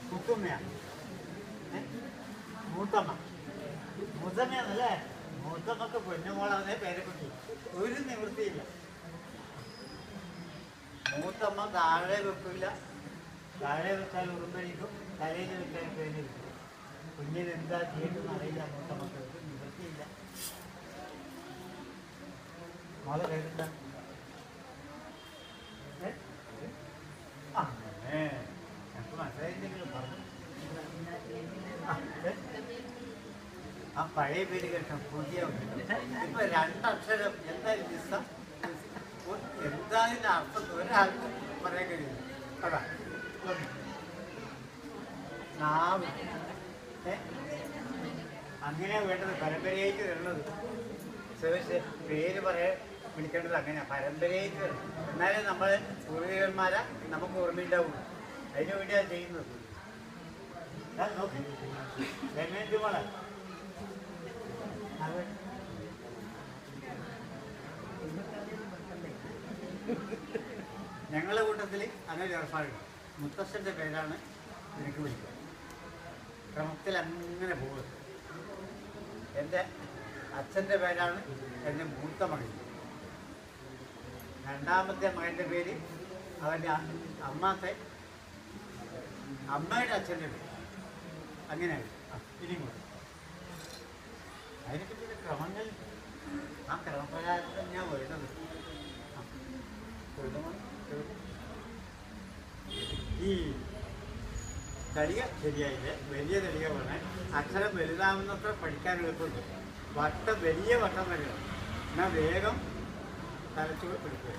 കുത്തുമ്മയാണ് മൂത്തമ്മ. മൂത്തമ്മയാണല്ലേ? മൂത്തമ്മക്ക് പൊന്നുമോളെ പേരെക്കുട്ടി ഒരു നിവൃത്തിയില്ല. മൂത്തമ്മ താഴെ വെക്കില്ല, താഴെ വെച്ചാൽ ഉറുമ്പടിക്കും, തലയിൽ വെച്ചാൽ പേരിരിക്കും. കുഞ്ഞിന് എന്താ ചെയ്യണമെന്ന് അറിയില്ല. മൂത്തമ്മക്ക് ഒരു നിവൃത്തിയില്ല. മോളെ പേരെന്താ? ഞങ്ങൾക്ക് മനസ്സിലായില്ലെങ്കിലും പറഞ്ഞു. ആ പഴയ പേര് കേട്ടോ, പുതിയ ഇപ്പൊ രണ്ടക്ഷരം എന്തായാലും എന്തായാലും അർത്ഥം ഒരാൾക്കും പറയാൻ കഴിയില്ല. അതാ നാവ് അങ്ങനെ വേണ്ടത്, പരമ്പരയായിട്ട് വരണത്. പേര് പറയാൻ വിളിക്കേണ്ടത് അങ്ങനെയാണ്, പരമ്പരയായിട്ട് വരണം. എന്നാലേ നമ്മൾ പൂർവികന്മാരെ നമുക്ക് ഓർമ്മയുണ്ടാവുള്ളൂ. അതിനു വേണ്ടിയാണ് ചെയ്യുന്നത്. നോക്കി മോളെ ഞങ്ങളുടെ കൂട്ടത്തിൽ അങ്ങനെ ഏർപ്പാടുണ്ട്. മുത്തശ്ശൻ്റെ പേരാണ് എനിക്ക് വിളിക്കുക. ക്രമത്തിൽ അങ്ങനെ പോകുന്നത്. എൻ്റെ അച്ഛൻ്റെ പേരാണ് എൻ്റെ മൂത്ത മകൻ. രണ്ടാമത്തെ മകൻ്റെ പേര് അവൻ്റെ അമ്മയുടെ അച്ഛൻ്റെ പേര്. അങ്ങനെയാണ്. ഇനിയും കൂടെ അതിനൊക്കെ ചില ക്രമങ്ങൾ, ആ ക്രമപ്രകാരം ഞാൻ വരുന്നത്. ഈ തടിക ശരിയായില്ല. വലിയ തടിക പറഞ്ഞാൽ അക്ഷരം വലുതാവുന്നത്ര പഠിക്കാൻ എളുപ്പമുണ്ട്. വട്ടം വലിയ വട്ടം വരിക എന്നാൽ വേഗം തലച്ചു പിടിക്കുക.